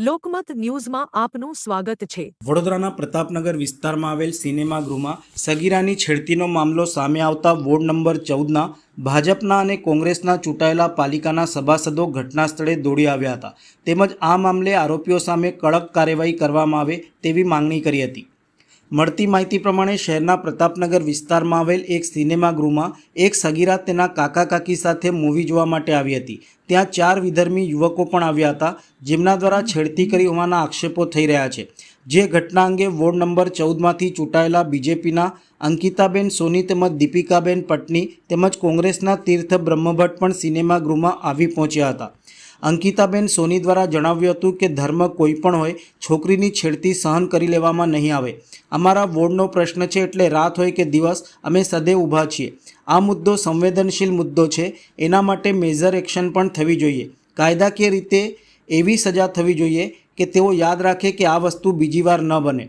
લોકમત ન્યૂઝમાં આપનું સ્વાગત છે। વડોદરાના પ્રતાપનગર વિસ્તારમાં આવેલ સિનેમાગૃહમાં સગીરાની છેડતીનો મામલો સામે આવતા વોર્ડ નંબર 14ના ભાજપના અને કોંગ્રેસના ચૂંટાયેલા પાલિકાના સભાસદો ઘટના સ્થળે દોડી આવ્યા હતા તેમજ આ મામલે આરોપીઓ સામે કડક કાર્યવાહી કરવામાં આવે તેવી માંગણી કરી હતી। મળતી માહિતી પ્રમાણે શહેરના પ્રતાપનગર વિસ્તારમાં આવેલ એક સિનેમાગૃહમાં એક સગીરા તેના કાકા કાકી સાથે મૂવી જોવા માટે આવી હતી। ત્યાં 4 વિધર્મી યુવકો પણ આવ્યા હતા જેમના દ્વારા છેડતી કરી હોવાના આક્ષેપો થઈ રહ્યા છે। જે ઘટના અંગે વોર્ડ નંબર 14માંથી ચૂંટાયેલા બીજેપીના અંકિતાબેન સોની તેમજ દીપિકાબેન પટની તેમજ કોંગ્રેસના તીર્થ બ્રહ્મભટ્ટ પણ સિનેમાગૃહમાં આવી પહોંચ્યા હતા। અંકિતાબેન સોની દ્વારા જણાવ્યું હતું કે ધર્મ કોઈ પણ હોય, છોકરીની છેડતી સહન કરી લેવામાં નહીં આવે। અમારા વોર્ડનો પ્રશ્ન છે એટલે રાત હોય કે દિવસ અમે સદૈવ ઊભા છીએ। આ મુદ્દો સંવેદનશીલ મુદ્દો છે, એના માટે મેજર એક્શન પણ થવી જોઈએ। કાયદાકીય રીતે એવી સજા થવી જોઈએ કે તેઓ યાદ રાખે કે આ વસ્તુ બીજી વાર ન બને।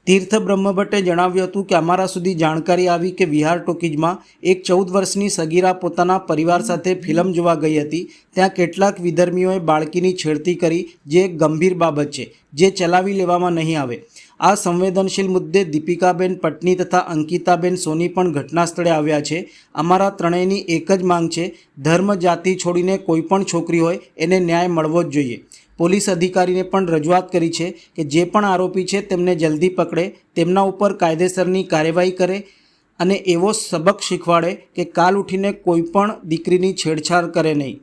તીર્થ બ્રહ્મભટ્ટે જણાવ્યું હતું કે અમારા સુધી જાણકારી આવી કે વિહાર ટોકીઝમાં એક 14 વર્ષની સગીરા પોતાના પરિવાર સાથે ફિલ્મ જોવા ગઈ હતી। ત્યાં કેટલાક વિધર્મીઓએ બાળકીની છેડતી કરી, જે એક ગંભીર બાબત છે જે ચલાવી લેવામાં નહીં આવે। આ સંવેદનશીલ મુદ્દે દીપિકાબેન પટની તથા અંકિતાબેન સોની પણ ઘટના સ્થળે આવ્યા છે। અમારા ત્રણેયની એક જ માંગ છે, ધર્મ જાતિ છોડીને કોઈ પણ છોકરી હોય એને ન્યાય મળવો જ જોઈએ। પોલીસ અધિકારીને પણ રજૂઆત કરી છે કે જે પણ આરોપી છે તેમને જલ્દી પકડે, તેમના ઉપર કાયદેસરની કાર્યવાહી કરે અને એવો સબક શીખવાડે કે કાલ ઉઠીને કોઈ પણ દીકરીની છેડછાડ કરે નહીં।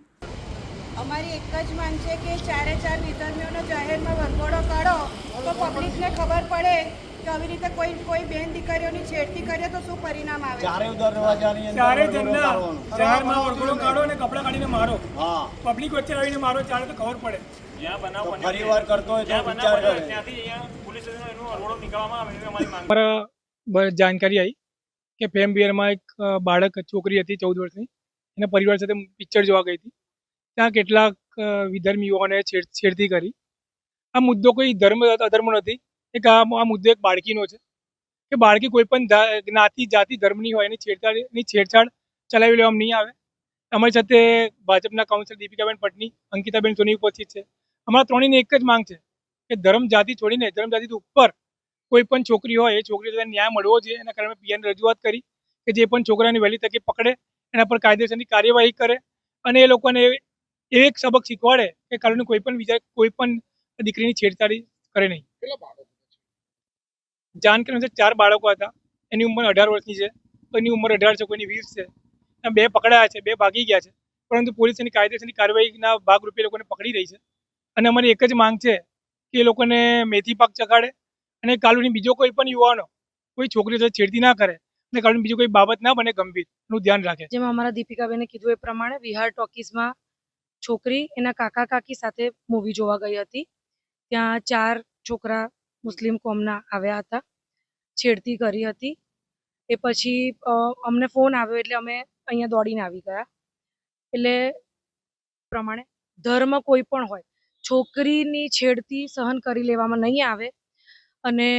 અમારી એક જ માંગ છે કે 4 વિધર્મીઓનો જાહેરમાં વરઘોડો કાઢો તો પબ્લિકને ખબર પડે કે આવી રીતે કોઈ બેન દીકરીઓની છેડતી કરે તો શું પરિણામ આવે। ચારે જણના જાહેરમાં વરઘોડો કાઢો અને કપડાં કાઢીને મારો, પબ્લિક વચ્ચે આવીને મારો, ચાલે તો ખબર પડે। પરિવાર કરતો હોય તો વિચાર કરે, ત્યાંથી અહીંયા પોલીસ સ્ટેશનનો એનો વરઘોડો નીકળવામાં આવે એવી અમારી માંગ। અમારા જાણકારી આવી કે ફેમ બિયરમાં એક બાળક છોકરી હતી 14 વર્ષની, એના પરિવાર સાથે પિક્ચર જોવા ગઈ હતી। ત્યાં કેટલાક વિધર્મી યુવાઓને છેડતી કરી। આ મુદ્દો કોઈ ધર્મ અધર્મ નથી, આ મુદ્દો એક બાળકીનો છે કે બાળકી કોઈ પણ જ્ઞાતિ જાતિ ધર્મની હોય એની છેડછાડ ચલાવી લેવામાં નહીં આવે। અમારી સાથે ભાજપના કાઉન્સિલર દીપિકાબેન પટની, અંકિતાબેન સોની ઉપસ્થિત છે। અમારા ત્રણેયની એક જ માંગ છે કે ધર્મ જાતિ છોડીને ધર્મ જાતિ ઉપર કોઈ પણ છોકરી હોય એ છોકરી સાથે ન્યાય મળવો જોઈએ। એના કારણે પીએને રજૂઆત કરી કે જે પણ છોકરાને વહેલી તકે પકડે, એના પર કાયદેસરની કાર્યવાહી કરે અને એ લોકોને એક સબક શીખવાડે કે કારણે કોઈ પણ દીકરીની છેડછાડી કરે નહીં। જાણકારી અનુસાર 4 બાળકો હતા, એની ઉંમર 18 વર્ષની છે, કોઈની ઉંમર 18 છે, કોઈની 20 છે। 2 પકડાયા છે, 2 ભાગી ગયા છે, પરંતુ પોલીસ એની કાયદેસરની કાર્યવાહીના ભાગરૂપે એ લોકોને પકડી રહી છે। અને અમારી એક જ માંગ છે કે એ લોકોને મેથી પાક ચખાડે અને કાલની બીજો કોઈ પણ યુવાનો કોઈ છોકરી સાથે છેડતી ના કરે અને કાલની બીજો કોઈ બાબત ના બને ગંભીર, નું ધ્યાન રાખે। જેમાં અમારા દીપિકાબેને કીધું એ પ્રમાણે વિહાર ટોકીઝમાં છોકરી એના કાકા કાકી સાથે મૂવી જોવા ગઈ હતી। ત્યાં 4 છોકરા મુસ્લિમ કોમના આવ્યા હતા, છેડતી કરી હતી। એ પછી અમને ફોન આવ્યો એટલે અમે અહીંયા દોડીને આવી ગયા। એટલે પ્રમાણે ધર્મ કોઈ પણ હોય, છોકરીની છેડતી સહન કરી લેવામાં નહીં આવે। અને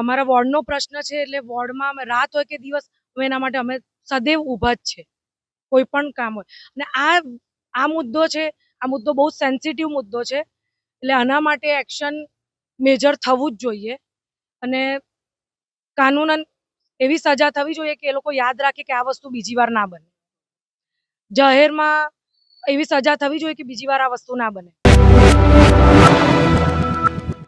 અમારા વોર્ડનો પ્રશ્ન છે એટલે વોર્ડમાં અમે રાત હોય કે દિવસ અમે એના માટે અમે સદૈવ ઊભા જ છે, કોઈ પણ કામ હોય। અને આ મુદ્દો છે, આ મુદ્દો બહુ સેન્સિટિવ મુદ્દો છે, એટલે આના માટે એક્શન મેજર થવું જ જોઈએ અને કાનૂનન એવી સજા થવી જોઈએ કે એ લોકો યાદ રાખે કે આ વસ્તુ બીજી વાર ના બને। જાહેરમાં એવી સજા થવી જોઈએ કે બીજી વાર આ વસ્તુ ના બને।